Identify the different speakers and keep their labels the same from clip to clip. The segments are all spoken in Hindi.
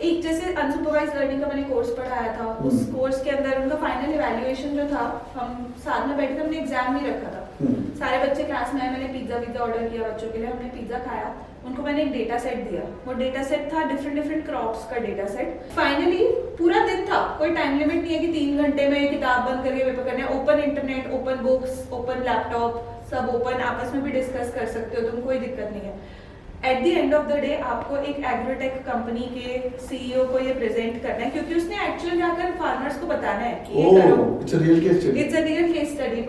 Speaker 1: एक जैसे अनसुपरवाइज लर्निंग का मैंने कोर्स पढ़ाया था, उस कोर्स के अंदर उनका फाइनल इवैल्यूएशन जो था, हम साथ में बैठे थे, हमने एग्जाम नहीं रखा था। सारे बच्चे क्लास में आए, मैंने पिज्जा ऑर्डर किया बच्चों के लिए, हमने पिज्जा खाया, उनको मैंने एक डेटा सेट दिया। वो डेटा सेट था डिफरेंट क्रॉप्स का डेटा सेट। फाइनली पूरा दिन था, कोई टाइम लिमिट नहीं है कि 3 घंटे में किताब बंद करके पेपर करना है। Open internet, open books, open laptop, सब ओपन, आपस में भी डिस्कस कर सकते हो तुम, कोई दिक्कत नहीं है। At the end of the day आपको एक एग्रोटेक कंपनी के सीईओ को ये प्रेजेंट करना है, क्योंकि उसने एक्चुअली जाकर फार्मर्स को बताना है कि ये करो।
Speaker 2: It's a real case study.
Speaker 1: It's a real case study.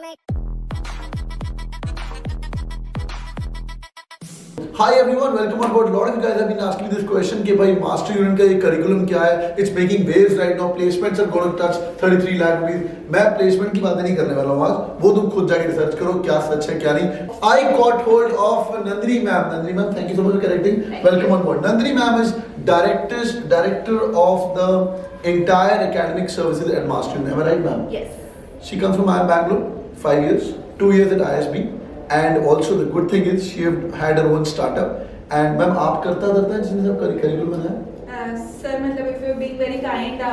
Speaker 2: Hi everyone, welcome on board. A lot of you guys have been asking me this question कि भाई मास्टर यूनियन का ये करिकुलम क्या है? It's making waves right now. Placements are going to touch 33 lakh rupees. मैं प्लेसमेंट की बातें नहीं करने वाला हूँ आज, वो तुम खुद जाके रिसर्च करो क्या सच है क्या नहीं। I caught hold of Nandini ma'am. Nandini ma'am, thank you so much for correcting. Welcome on board. Nandini ma'am is director of the entire academic services at Master Union. Am I right, ma'am?
Speaker 1: Yes.
Speaker 2: She comes from IIM Bangalore, 5 years, 2 years at ISB. And also the good thing is she have had her own startup. And ma'am आप करता है जिसने सब करिकुलम बनाया?
Speaker 1: सर मतलब if you're being very kind,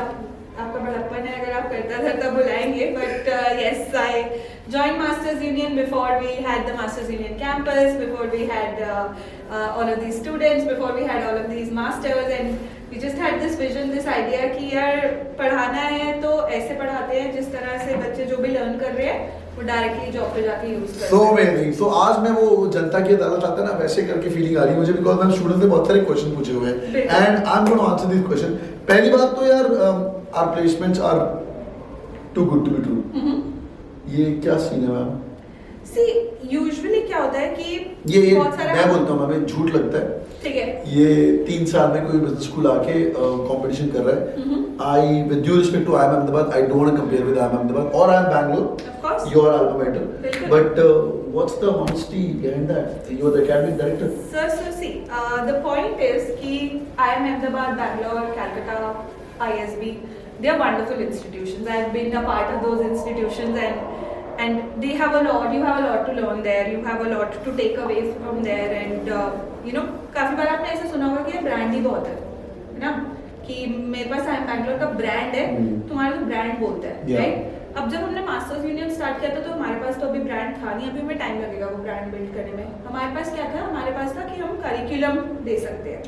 Speaker 1: आपका बड़प्पन है अगर आप करता बुलाएंगे, but yes, I joined Masters Union before we had the Masters Union campus, before we had all of these students, before we had all of these masters, and we just had this vision, this idea कि यार पढ़ाना है तो ऐसे पढ़ाते हैं जिस तरह से बच्चे जो भी लर्न कर रहे हैं वो डायरेक्टली जॉब पे जाके यूज कर।
Speaker 2: So amazing. So आज मैं वो जनता की अदालत आता है ना, वैसे करके फीलिंग आ रही है मुझे, बिकॉज मैम स्टूडेंट्स ने बहुत सारे क्वेश्चन पूछे हुए हैं and I am going to answer this question. पहली बात तो यार our placements are too good to be true. ये क्या सीन है मैम?
Speaker 1: सी यूजुअली क्या होता है कि
Speaker 2: ये
Speaker 1: बहुत सारा
Speaker 2: मैं बोलता हूँ हमें झूठ लगता है,
Speaker 1: ठीक है,
Speaker 2: ये 3 साल में कोई बिजनेस स्कूल आके कंपटीशन कर रहा है। I with due respect to IIM Ahmedabad, I don't want to compare with IIM Ahmedabad or IIM Bangalore,
Speaker 1: of course,
Speaker 2: your alma mater, but what's the honesty behind that? You're the academic director.
Speaker 1: Sir, see, the point is कि IIM Ahmedabad, Bangalore, Calcutta, ISB, they are wonderful institutions. I have been a part of those institutions, and they have a lot. You have a lot to learn there. You have a lot to take away from there, and you know, काफी बार आपने ऐसा सुना होगा कि ब्रांड ही बहुत है ना, कि मेरे पास IIM Bangalore का ब्रांड है, तुम्हारा तो ब्रांड बोलता है, राइट? अब जब हमने मास्टर्स यूनियन स्टार्ट किया था तो हमारे पास तो अभी ब्रांड था नहीं, अभी हमें टाइम लगेगा वो ब्रांड बिल्ड करने में। हमारे पास क्या था? हमारे पास था कि हम करिकुलम दे सकते हैं।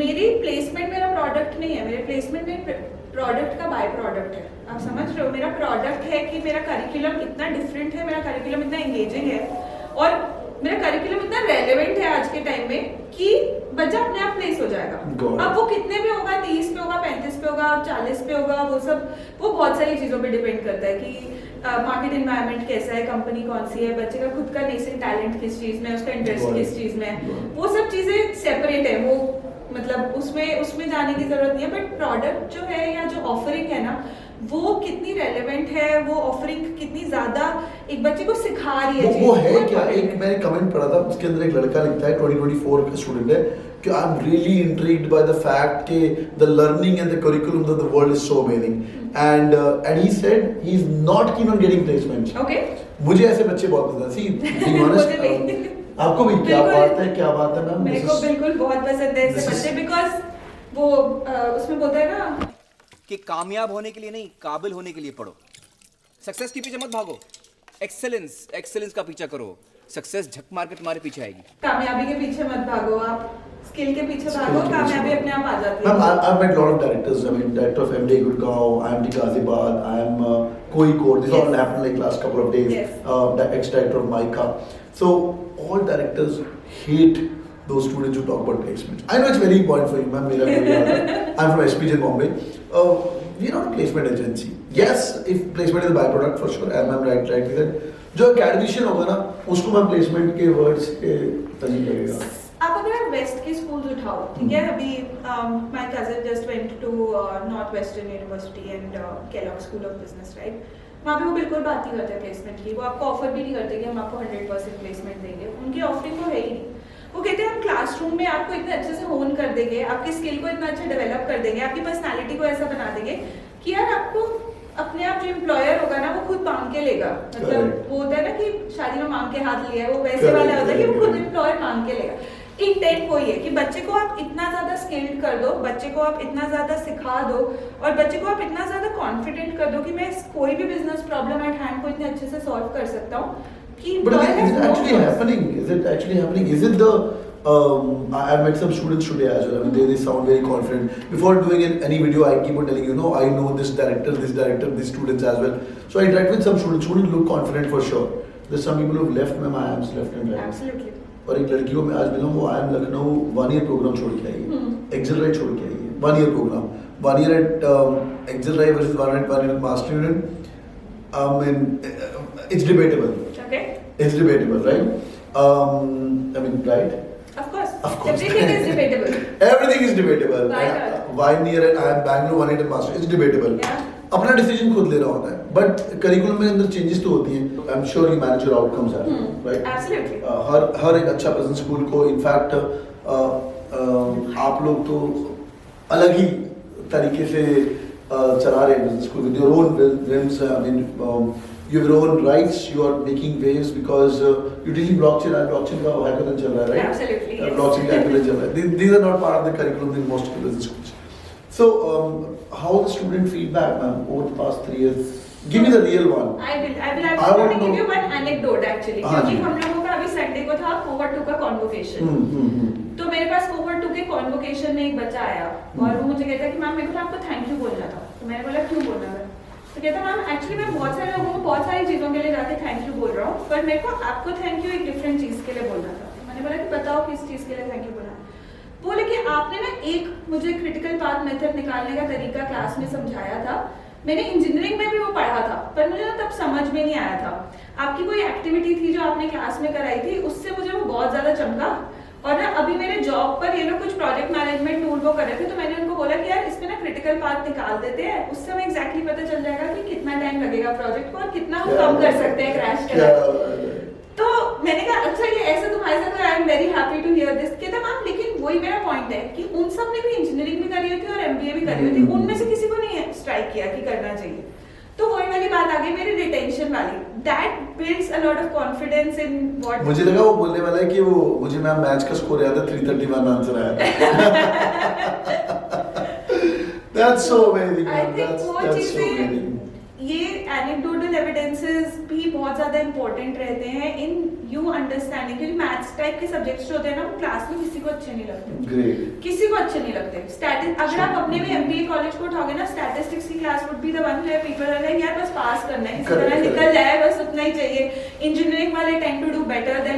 Speaker 1: मेरी प्लेसमेंट मेरा प्रोडक्ट नहीं है, मेरे प्लेसमेंट में प्रोडक्ट का बाय प्रोडक्ट है। आप समझ रहे हो? मेरा प्रोडक्ट है कि मेरा करिकुलम इतना डिफरेंट है, मेरा करिकुलम इतना एंगेजिंग है और मेरा करिकुलम इतना रेलेवेंट है आज के टाइम में कि बच्चा अपने आप प्लेस हो जाएगा। अब वो कितने पे होगा, 30 पे होगा, 35 पे होगा, 40 पे होगा, वो बहुत सारी चीजों पे डिपेंड करता है कि मार्केट एनवायरनमेंट कैसा है, कंपनी कौन सी है, बच्चे का खुद का नेसेंट टैलेंट किस चीज में, उसका इंटरेस्ट किस चीज में है, वो सब चीजें सेपरेट है। वो मतलब उसमें जाने की जरूरत नहीं है, बट प्रोडक्ट जो है या जो ऑफरिंग है ना, वो कितनी रेलेवेंट है, वो ऑफरिंग कितनी ज्यादा एक बच्चे को सिखा रही है।
Speaker 2: वो है क्या? एक मैंने कमेंट पढ़ा था, उसके अंदर एक लड़का लिखता है, 2024 का स्टूडेंट है, कि I am really intrigued by the fact के the learning and the curriculum of the world is so amazing, and he said he is not keen on getting placements.
Speaker 1: Okay,
Speaker 2: मुझे ऐसे बच्चे बहुत पसंद है। सी बी ऑनेस्ट, आपको भी क्या बात है मैम?
Speaker 1: मेरे को बिल्कुल बहुत पसंद है ऐसे बच्चे, बिकॉज वो उसमें बोलता है ना
Speaker 3: कि कामयाब होने के लिए नहीं, काबिल होने के लिए पढ़ो। सक्सेस के पीछे मत भागो, एक्सेलेंस का पीछा करो। सक्सेस झक मार के तुम्हारे पीछे आएगी।
Speaker 1: कामयाबी के पीछे मत भागो, आप स्किल के पीछे भागो, कामयाबी अपने आप आ जाती है।
Speaker 2: I've met a lot of directors. I mean, director of MD Gurgaon, IMT Ghaziabad, I am Kozhikode. This all happened like last couple of days.
Speaker 1: Yes.
Speaker 2: The ex-director of MICA. So all directors hate those students who talk about placements. I know it's very important for you, ma'am. I'm from SPJ Bombay. We're not a placement agency. Yes, if placement is a byproduct for sure, and I'm right with it. जो academician होगा ना, उसको मैं placement के words के तरीके लगेगा।
Speaker 1: आप अगर वेस्ट के स्कूल्स उठाओ, ठीक है, अभी my cousin just went to Northwestern university and Kellogg school of business, right? वहाँ पे वो बिल्कुल बात नहीं करते प्लेसमेंट की, वो आपको ऑफर भी नहीं करते कि हम आपको 100% प्लेसमेंट देंगे, उनकी ऑफरिंग तो है ही नहीं। वो कहते हैं हम क्लासरूम में आपको इतना अच्छे से होन कर देंगे, आपकी स्किल को इतना अच्छा डेवलप कर देंगे, आपकी पर्सनैलिटी को ऐसा बना देंगे कि यार आपको अपने आप जो एम्प्लॉयर होगा ना वो खुद मांग के लेगा। मतलब वो होता है ना कि शादी में मांग के हाथ लिया है, वो वैसे वाला होता है कि वो खुद एम्प्लॉयर मांग के लेगा। इंटेंट वही है कि बच्चे को आप इतना ज्यादा स्किल्ड कर दो, बच्चे को आप इतना ज्यादा सिखा दो और बच्चे को आप इतना ज्यादा कॉन्फिडेंट कर दो कि मैं कोई भी बिजनेस प्रॉब्लम एट हैंड को इतने अच्छे से सॉल्व कर सकता हूँ कि
Speaker 2: But
Speaker 1: boy
Speaker 2: is
Speaker 1: has
Speaker 2: it
Speaker 1: no
Speaker 2: actually
Speaker 1: choice.
Speaker 2: happening? Is it actually happening? Is it the I met some students today as well. I mean, they sound very confident. Before doing any video, I keep on telling you, no, I know this director, these students as well. So I interact with some students. Students look confident for sure. There's some people who've left my IIMs left and right.
Speaker 1: Absolutely.
Speaker 2: और एक लड़की को मैं आज मिला हूँ, वो IIM लखनऊ 1 year प्रोग्राम छोड़ के आई है, एक्सेलराइट छोड़ के आई है, 1 year programme, 1 year at accelerate versus 1 year at Master Union. I mean, it's debatable.
Speaker 1: Okay.
Speaker 2: It's debatable, right? I mean, right?
Speaker 1: Of course.
Speaker 2: Of course.
Speaker 1: Everything is debatable.
Speaker 2: Everything is debatable.
Speaker 1: Why not?
Speaker 2: 1 year at IIM Bangalore, 1 year at Master, it's debatable.
Speaker 1: Yeah.
Speaker 2: अपना डिसीजन खुद लेना होता है, बट करिकुलम में अंदर चेंजेस तो होती हैं. I am sure you manage your outcomes as well, right?
Speaker 1: Absolutely.
Speaker 2: हर एक अच्छा बिजनेस स्कूल को इनफैक्ट आप लोग तो अलग ही तरीके से चला रहे हैं business school with your own whims. I mean you have your own rights, you are making waves because you're dealing blockchain and blockchain का hackathon चल रहा है, right?
Speaker 1: Absolutely, yes.
Speaker 2: Blockchain का hackathon चल रहा है. These are not part of the curriculum in most business schools. So how the student feedback, ma'am, over the past 3 years? Give me the real one.
Speaker 1: I will
Speaker 2: I want
Speaker 1: actually
Speaker 2: to
Speaker 1: give you
Speaker 2: know-
Speaker 1: one anecdote actually.
Speaker 2: हाँ
Speaker 1: क्योंकि
Speaker 2: जी.
Speaker 1: हम लोगों का अभी संडे को था cohort 2 का convocation. तो मेरे पास cohort 2 के convocation में एक बच्चा आया और वो मुझे कहता है कि मैम मेरे को आपको थैंक यू बोलना था. तो मैंने बोला क्यों बोलना था? तो कहता मैम एक्चुअली मैं बहुत सारे लोगों को बहुत सारी चीज़ों के लिए जाके थैंक यू बोल रहा हूँ, पर मेरे को आपको थैंक यू एक डिफरेंट चीज़ के लिए बोलना था. तो मैंने बोला कि बताओ किस चीज़ के लिए थैंक यू बोला. बोले कि आपने ना एक मुझे क्रिटिकल पाथ मेथड निकालने का तरीका क्लास में समझाया था. मैंने इंजीनियरिंग में भी वो पढ़ा था, पर मुझे ना तब समझ में नहीं आया था. आपकी कोई एक्टिविटी थी जो आपने क्लास में कराई थी, उससे मुझे वो बहुत ज़्यादा चमका. और ना अभी मेरे जॉब पर ये लोग कुछ प्रोजेक्ट मैनेजमेंट टूल वो कर रहे थे, तो मैंने उनको बोला कि यार इसमें ना क्रिटिकल पाथ निकाल देते हैं, उससे हमें एग्जैक्टली पता चल जाएगा कि कितना टाइम लगेगा प्रोजेक्ट को और कितना हम कम कर सकते हैं क्रैश के. तो मैंने कहा अच्छा ये ऐसा तुम्हारे साथ, I am very happy to hear this. कहता मैम लेकिन वही मेरा पॉइंट है कि उन सब ने भी इंजीनियरिंग भी करी हुई थी और एमबीए भी करी हुई थी, उनमें से किसी को नहीं स्ट्राइक किया कि करना चाहिए. तो वही वाली बात आ गई मेरी रिटेंशन वाली. That builds a lot of confidence in what.
Speaker 2: मुझे लगा वो बोलने वाला है कि वो मुझे मैम मैच का स्कोर याद है, 331 आंसर आया था. That's so amazing.
Speaker 1: I
Speaker 2: man.
Speaker 1: think वो
Speaker 2: That's so
Speaker 1: चीजें
Speaker 2: amazing.
Speaker 1: ये एनेक्डोटल एविडेंसेस भी बहुत ज्यादा इंपॉर्टेंट रहते हैं इन यू अंडरस्टैंडिंग, क्योंकि मैथ्स टाइप के सब्जेक्ट्स जो होते हैं ना वो क्लास में किसी को अच्छे नहीं लगते.
Speaker 2: Great.
Speaker 1: किसी को अच्छे नहीं लगते. अगर आप अपने में एमबीए कॉलेज को उठाओगे ना, स्टैटिस्टिक्स की class would be the one where people are like यार बस पास करना है, किसी तरह निकल जाए बस उतना ही चाहिए. इंजीनियरिंग वाले tend to do better than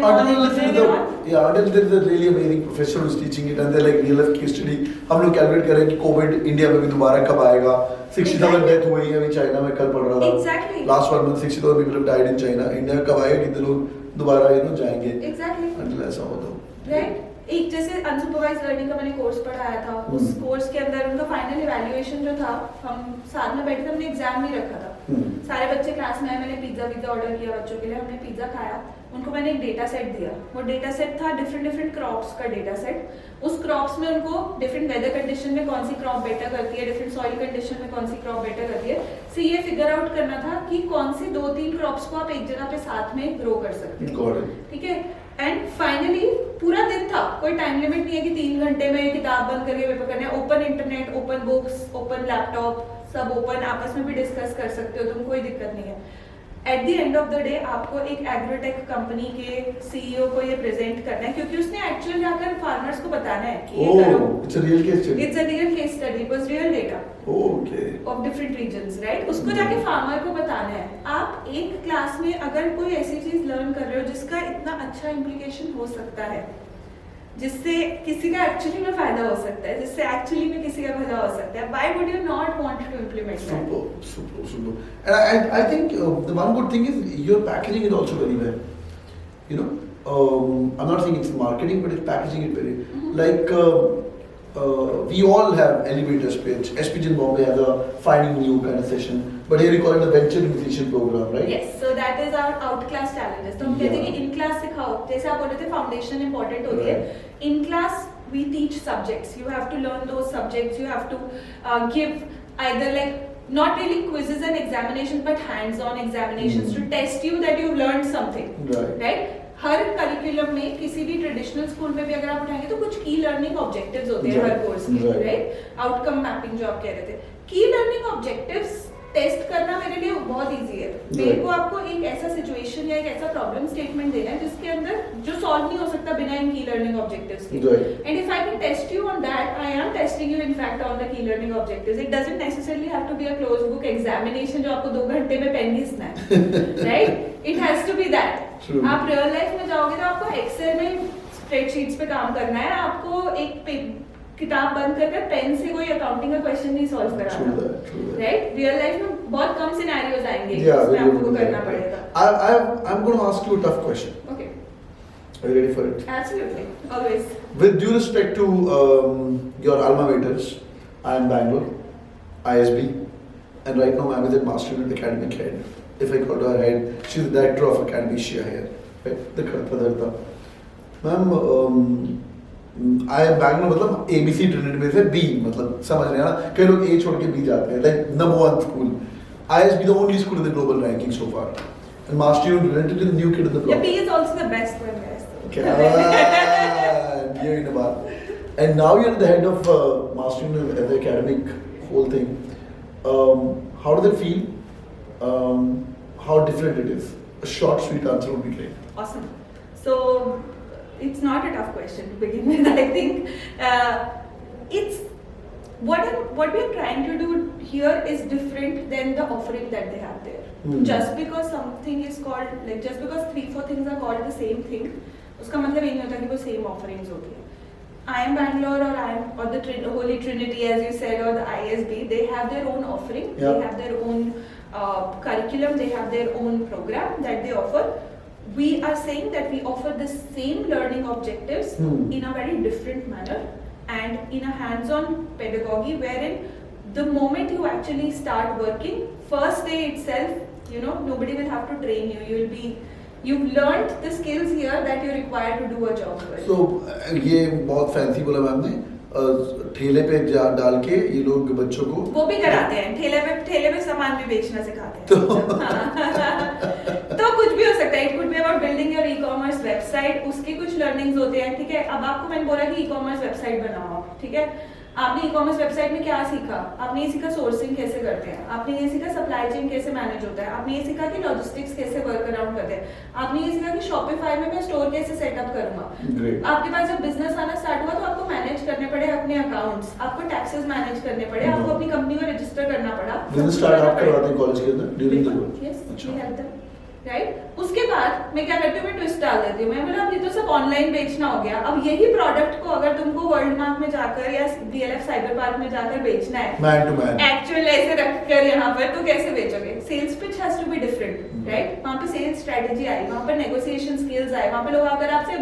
Speaker 2: Until there is a really amazing professor who's teaching it and they're like real life case study. हम लोग कैलकुलेट कर रहे हैं कि कोविड इंडिया में भी दोबारा कब आएगा. 60,000 डेथ हुई है अभी चाइना में, कल पढ़ रहा था.
Speaker 1: Exactly.
Speaker 2: Last 1 month 60,000 people have died in China. India में कब आएगा, कितने लोग दोबारा जाएंगे.
Speaker 1: एग्जैक्टली
Speaker 2: Until ऐसा हो तो.
Speaker 1: राइट. एक जैसे अनसुपरवाइज लर्निंग का मैंने कोर्स पढ़ाया था, उस कोर्स के अंदर उनका फाइनल इवैल्यूएशन जो था, हम साथ में बैठे थे, हमने एग्जाम नहीं रखा था. सारे बच्चे क्लास में आए, मैंने पिज्जा ऑर्डर किया बच्चों के लिए, हमने पिज्जा खाया. उनको मैंने एक डेटा सेट दिया. वो डेटा सेट था डिफरेंट क्रॉप्स का डेटा सेट. उस क्रॉप्स में उनको डिफरेंट वेदर कंडीशन में कौन सी क्रॉप बेटर करती है, डिफरेंट सॉइल कंडीशन में कौन सी क्रॉप बेटर करती है, से ये फिगर आउट करना था कि कौन सी 2-3 क्रॉप्स को आप एक जगह पे साथ में ग्रो कर सकते हो.
Speaker 2: Got it.
Speaker 1: ठीक है. एंड फाइनली पूरा दिन था, कोई टाइम लिमिट नहीं है कि 3 घंटे में किताब बंद करके पेपर करना है. Open internet, open books, open laptop, सब ओपन, आपस में भी डिस्कस कर सकते हो तुम, कोई दिक्कत नहीं है. At the end of the day आपको एक एग्रोटेक कंपनी के सीईओ को ये प्रेजेंट करना है, क्योंकि उसने एक्चुअल जाकर फार्मर्स को बताना है कि ये करो.
Speaker 2: It's a real case study.
Speaker 1: It's a real case study, it was real data
Speaker 2: Okay.
Speaker 1: Of different reasons, right. उसको जाके फार्मर को बताना है. आप एक क्लास में अगर कोई ऐसी चीज लर्न कर रहे हो जिसका इतना अच्छा इम्प्लीकेशन हो सकता है, जिससे किसी का एक्चुअली में फायदा हो सकता है, जिससे एक्चुअली में किसी का भला हो सकता है, why would you not want to implement that?
Speaker 2: Super. And I think the one good thing is your packaging it also very well. You know, I'm not saying it's marketing, but it's packaging it very like. We all have elevator speech. SPG in Bombay has a finding new kind of session, but here we call it the venture initiation program, right?
Speaker 1: Yes, so that is our out class challenges. तो हम कहते हैं कि in class सिखाओ, जैसे आप बोले थे फाउंडेशन इंपॉर्टेंट होती है. In class we teach subjects. You have to learn those subjects. You have to give either like not really quizzes and examinations, but hands-on examinations to test you that you've learned something.
Speaker 2: Right.
Speaker 1: Right? Her curriculum में किसी भी ट्रेडिशनल स्कूल में भी अगर आप उठाएंगे तो कुछ की लर्निंग ऑब्जेक्टिव्स होते हैं हर कोर्स के, राइट? आउटकम मैपिंग जो आप कह रहे थे, की लर्निंग ऑब्जेक्टिव्स टेस्ट करना मेरे लिए बहुत इजी है। मेरे को आपको एक ऐसा सिचुएशन या एक ऐसा प्रॉब्लम स्टेटमेंट देना है जिसके अंदर जो सॉल्व नहीं हो सकता बिना इन की लर्निंग ऑब्जेक्टिव्स के, and if I can test you on that, I am testing you in fact on the key learning objectives. It doesn't necessarily have to be a close book examination जो आपको 2 घंटे में पेन घिसना है, right? It has to be that. आप रियल लाइफ में जाओगे तो आपको एक्सेल में स्प्रेडशीट्स पे काम करना है, आपको एक किताब बंद करके पेन से कोई अकाउंटिंग का क्वेश्चन नहीं सॉल्व कराना, राइट? रियल लाइफ में बहुत कम सिनेरियोज आएंगे जिसमें आपको करना पड़ेगा।
Speaker 2: I'm going to ask you a tough question.
Speaker 1: Okay.
Speaker 2: Are you ready for it?
Speaker 1: Absolutely, always.
Speaker 2: With due respect to your alma maters, I am Bangalore, ISB, and right now I'm with the Master Unit Academic Head. If I call her head, she's the director of Academy Shia here, right? The Karta. Ma'am, आई बैंगलोर मतलब ABC ट्रिनिटी में से B, मतलब समझ रहे हैं ना, कई लोग A छोड़ के B जाते हैं, like number 1 school. ISB the only school in the global ranking so far. And Master Unit relatively new kid in the block.
Speaker 1: Yeah, B is also the best one, guys.
Speaker 2: Okay, ये इन बात. And now you're the head of Master Unit the academic whole thing. How does it feel? How different it is? A short, sweet answer would be great.
Speaker 1: Awesome. So it's not a tough question to begin with. I think it's what we are trying to do here is different than the offering that they have there. Just because something is called, like just because 3-4 things are called the same thing, उसका मतलब ये नहीं होता कि वो same offerings होती है. I am Bangalore or the Holy Trinity, as you said, or the ISB, they have their own offering, they have their own curriculum, they have their own program that they offer. We are saying that we offer the same learning objectives in a very different manner and in a hands-on pedagogy, wherein the moment you actually start working, first day itself, you know, nobody will have to train you. You've learned the skills here that you're required to do a job with.
Speaker 2: So ये बहुत फैंसी बोला मैम ने, ठेले पे डाल के ये लोग बच्चों को
Speaker 1: वो भी कराते हैं, ठेले पे सामान भी बेचना सिखाते हैं। तो कुछ भी हो सकता है, it could be about building your e-commerce website, उसके कुछ लर्निंग्स होते हैं, ठीक है? अब आपको मैंने बोला कि ई-कॉमर्स वेबसाइट बनाओ, ठीक है? आपने ई-कॉमर्स वेबसाइट में क्या सीखा? आपने ये सीखा सोर्सिंग कैसे करते हैं, आपने ये सीखा सप्लाई चेन कैसे मैनेज होता है, आपने ये सीखा कि लॉजिस्टिक्स कैसे वर्क अराउंड करते हैं, आपने ये सीखा कि शॉपिफाई में मैं स्टोर कैसे सेटअप करूंगा। आपके पास जब बिजनेस आना स्टार्ट हुआ तो आपको मैनेज करने पड़े अपने अकाउंट्स, आपको टैक्सेस मैनेज करने पड़े, आपको अपनी कंपनी को रजिस्टर करना पड़ा।
Speaker 2: बिजनेस स्टार्ट आप करवाते हैं कॉलेज के अंदर during the course?
Speaker 1: Yes, we help them, right? उसके बाद मैं क्या करती हूँ, मैं ट्विस्ट डाल देती हूँ। मैं बोला अब ये तो सब ऑनलाइन बेचना हो गया, अब यही प्रोडक्ट को अगर तुमको वर्ल्ड मार्क में जाकर या DLF साइबर पार्क में जाकर बेचना है,
Speaker 2: मैन टू मैन,
Speaker 1: एक्चुअल ऐसे रखकर यहाँ पर, तो कैसे बेचोगे? Sales pitch has to be different, right? वहाँ पे सेल्स स्ट्रेटजी आई, वहाँ पर नेगोशिएशन स्किल्स आए, वहाँ पे लोग अगर आपसे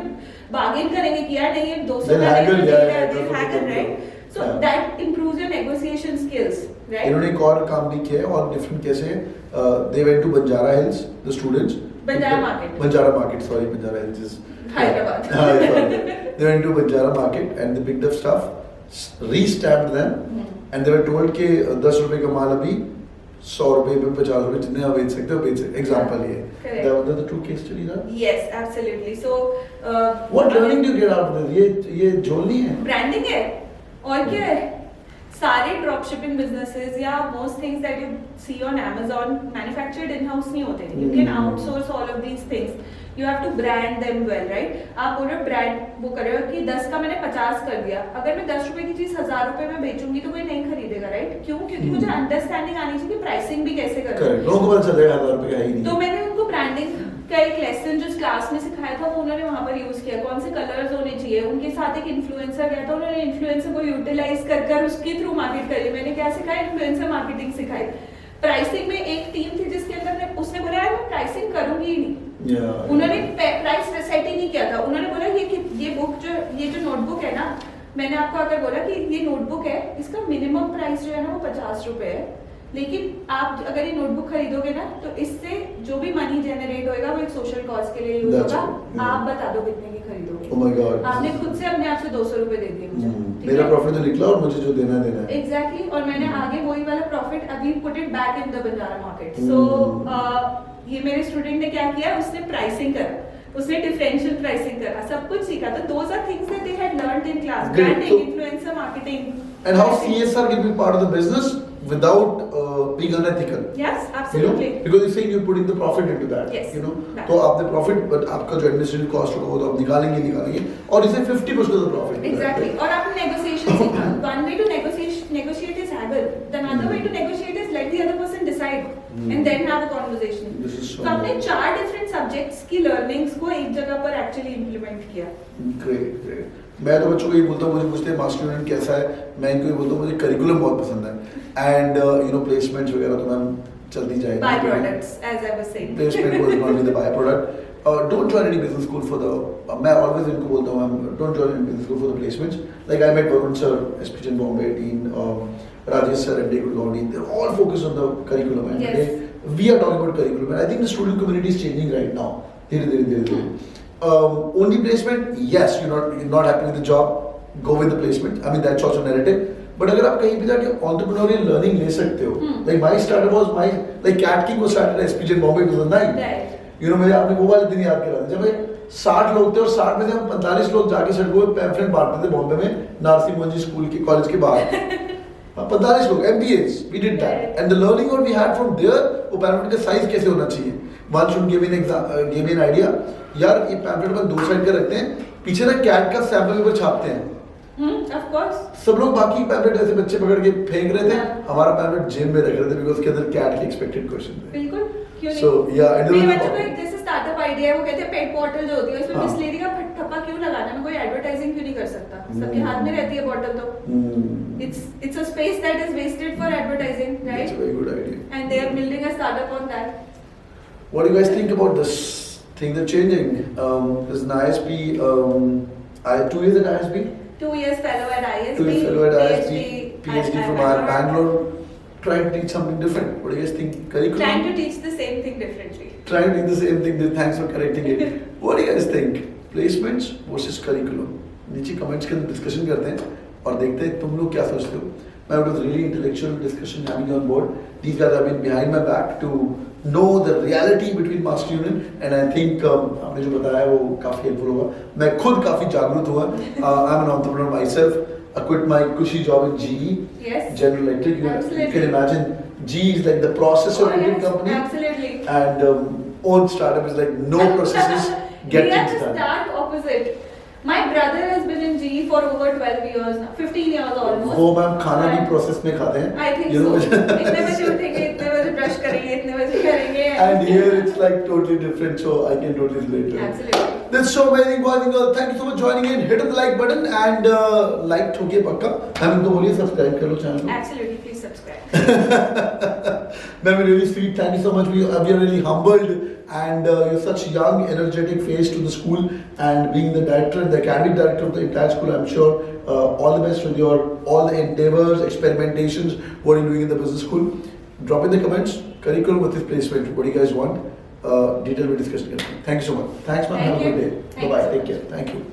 Speaker 1: बार्गेन करेंगे कि यार नहीं ये 200 का नहीं, right? So that improves your negotiation skills, right?
Speaker 2: इन्होंने एक और काम भी किया है और डिफरेंट कैसे, they went to Banjara Hills, the students.
Speaker 1: Banjara Market,
Speaker 2: sorry, Banjara Hills is
Speaker 1: Hyderabad.
Speaker 2: They went to Banjara Market and they picked up stuff, re-stamped them, and they were told कि 10 रुपए का माल अभी 100 रुपए पे 50 रुपए जितने आप बेच सकते हो बेच सकते, एग्जाम्पल ये।
Speaker 1: Correct.
Speaker 2: The two case studies are?
Speaker 1: Yes, absolutely. So
Speaker 2: what learning do you get out of this? ये जोल नहीं है?
Speaker 1: ब्रांडिंग है और क्या है? सारे ड्रॉप शिपिंग बिजनेसेस या most things that you see on Amazon manufactured in house नहीं होते। You can outsource all of these things, you have to brand them well, right? आप बोल रहे हो ब्रांड वो कर रहे हो कि 10 का मैंने 50 कर दिया, अगर मैं 10 रुपए की चीज 1000 रुपए में बेचूंगी तो कोई नहीं खरीदेगा, राइट? क्यों? क्योंकि मुझे अंडरस्टैंडिंग आनी चाहिए कि प्राइसिंग भी कैसे करना है।
Speaker 2: लोगों को पता चलेगा 1000 रुपए का ही नहीं।
Speaker 1: तो मैंने उनको ब्रांडिंग का एक लेसन जो क्लास में सिखाया था वो उन्होंने वहां पर यूज किया, कौन से कलर्स होने चाहिए। उनके साथ एक इन्फ्लुएंसर गया था, उन्होंने इन्फ्लुएंसर को यूटिलाइज कर उसके थ्रू मार्केट करी। मैंने क्या सिखाया? इन्फ्लुएंसर मार्केटिंग सिखाई। प्राइसिंग में एक टीम थी जिसके अंदर उसने बोला यार मैं प्राइसिंग करूंगी ही नहीं। उन्होंने प्राइस सेट ही नहीं किया था। उन्होंने बोला ये बुक ये जो नोटबुक है ना, मैंने आपको अगर बोला कि ये नोटबुक है, इसका मिनिमम प्राइस जो है ना वो 50 रुपए है, लेकिन आप अगर ये नोटबुक खरीदोगे ना तो इससे जो भी मनी जनरेट होएगा वो एक सोशल कॉज के लिए यूज होगा। आप बता दो कितने की खरीदोगे।
Speaker 2: Oh my God.
Speaker 1: आपने खुद से अपने आप से 200 रुपए दे दिए मुझे,
Speaker 2: मेरा प्रॉफिट तो निकला और मुझे जो देना है।
Speaker 1: एग्जैक्टली। और मैंने आगे वही वाला प्रॉफिट अभी put it back in the Banjara market. So ये मेरे स्टूडेंट ने क्या किया, उसने प्राइसिंग करा। उसने differential pricing करा, सब कुछ सीखा. तो those are things that they had learned in class.
Speaker 2: Great.
Speaker 1: Branding,
Speaker 2: So-
Speaker 1: influencer marketing.
Speaker 2: And how CSR can be part of the business without being unethical.
Speaker 1: Yes,
Speaker 2: You know,
Speaker 1: absolutely.
Speaker 2: because you're saying you're putting the profit into that.
Speaker 1: Yes,
Speaker 2: You know,
Speaker 1: that.
Speaker 2: तो आपने profit, but आपका जो administrative cost होगा वो तो आप निकालेंगे और इसे 50% of the profit.
Speaker 1: Exactly. और आपने negotiation सीखा. One way to negotiate is haggle. The another way to negotiate is let the other person decide and then have a conversation.
Speaker 2: This is so
Speaker 1: तो हमने
Speaker 2: nice.
Speaker 1: 4 different subjects की learnings को एक जगह पर actually implement किया.
Speaker 2: Great, great. मैं तो बच्चों को ये बोलता हूँ, मुझे पूछते हैं मास्टर यूनियन कैसा है, मैं इनको ये बोलता हूँ मुझे करिकुलम बहुत पसंद है एंड यू नो प्लेसमेंट्स वगैरह तो मैम चलती जाएगी.
Speaker 1: By products, as I was saying.
Speaker 2: Placement was not be the byproduct. Don't join any business school for the. मैं always इनको बोलता हूँ, don't join any business school for the placements. Like I met Varun sir, SPG in Bombay, Dean, Rajesh sir, and David Gaudi. They're all focused on the curriculum, and
Speaker 1: Yes.
Speaker 2: today we are talking about curriculum, and I think the student community is changing right now. धीरे. Only placement, yes, you're not happy with the job, go with the placement. I mean that's also narrative. But अगर आप कहीं पे जाके entrepreneurial learning ले सकते हो, like my startup was like Cat King was started at SPG in Bombay 2009.
Speaker 1: Right.
Speaker 2: You know, मुझे आपने वो वाले दिन याद करा जब 60 लोग थे और 60 में से हम 45 लोग जाके सड़कों पे पैम्फलेट बांटते थे बॉम्बे में नारसी मोहन जी स्कूल के कॉलेज के बाहर. 45 लोग MBAs, we did that, and the learning what we had from there, वो पैम्फलेट का साइज कैसे होना चाहिए. One should give me an idea. यार ये पैम्फलेट अपन 2 साइड का रखते हैं, पीछे ना कैट का सैंपल पेपर छापते हैं.
Speaker 1: Of course.
Speaker 2: सब लोग बाकी पैम्फलेट ऐसे बच्चे पकड़ के फेंक रहे थे,
Speaker 1: हाँ.
Speaker 2: हमारा पैम्फलेट जेब में रख रहे थे बिकॉज़ उसके अंदर कैट के एक्सपेक्टेड क्वेश्चन थे.
Speaker 1: बिल्कुल. क्यों नहीं?
Speaker 2: So yeah, it
Speaker 1: मेरे
Speaker 2: was
Speaker 1: बच्चों का एक जैसे स्टार्टअप आइडिया है, वो कहते हैं पेट बॉटल जो होती है उसमें
Speaker 2: हाँ.
Speaker 1: बिस्लेरी का ठप्पा क्यों लगाना, मैं कोई एडवर्टाइजिंग क्यों नहीं कर सकता. सबके हाथ में रहती है बॉटल तो. It's a space that is wasted for advertising,
Speaker 2: That's a
Speaker 1: right?
Speaker 2: very good idea.
Speaker 1: And they are building a startup on that.
Speaker 2: What do you guys think about this? Things are changing. There's an ISB. I 2 years at ISB.
Speaker 1: 2 years fellow at ISB.
Speaker 2: 2 years fellow at ISB. PhD
Speaker 1: at
Speaker 2: from Bangalore. Trying to teach something different. What do you guys think? Curriculum.
Speaker 1: Trying to teach the same thing differently.
Speaker 2: Trying to do the same thing. Thanks for correcting it. What do you guys think? Placements versus curriculum. नीचे comments के अंदर discussion करते हैं और देखते हैं तुम लोग क्या सोचते हो. It was really intellectual discussion having you on board. These guys have been behind my back to know the reality between Master Union, and I think आपने जो बताया वो काफी helpful होगा. मैं खुद काफी जागरूक हुआ. I'm an entrepreneur myself. I quit my cushy job in GE.
Speaker 1: Yes.
Speaker 2: General Electric. You
Speaker 1: Absolutely.
Speaker 2: can imagine GE is like the process-oriented
Speaker 1: yes,
Speaker 2: company,
Speaker 1: Absolutely.
Speaker 2: and own startup is like no processes, get
Speaker 1: We are
Speaker 2: things
Speaker 1: the
Speaker 2: done.
Speaker 1: stark opposite. My brother has been in GE for over 12 years now, 15 years almost.
Speaker 2: वो मैम खाना भी
Speaker 1: And
Speaker 2: प्रोसेस में खाते हैं.
Speaker 1: I think
Speaker 2: You know,
Speaker 1: so. इतने बजे उठेंगे, इतने बजे ब्रश करेंगे, इतने बजे करेंगे.
Speaker 2: And here it's like totally different, so I can totally relate to it.
Speaker 1: Absolutely.
Speaker 2: That's so amazing, boys and girls. Thank you so much for joining in. Hit the like button and like ठोकिए पक्का. मैम इनको बोलिए सब्सक्राइब कर लो चैनल को.
Speaker 1: Absolutely, please subscribe.
Speaker 2: Ma'am, really sweet. Thank you so much. We are really humbled, and you're such a young, energetic face to the school. And being the director and the academic director of the entire school, I'm sure all the best with your all the endeavors, experimentations. What are you doing in the business school? Drop in the comments. Curriculum with this placement. What do you guys want? Detail we discussed. Thank you so much. Thanks, ma'am.
Speaker 1: Thank
Speaker 2: Have a
Speaker 1: you.
Speaker 2: good day.
Speaker 1: Thank
Speaker 2: Bye bye.
Speaker 1: you so
Speaker 2: Take care. Thank you.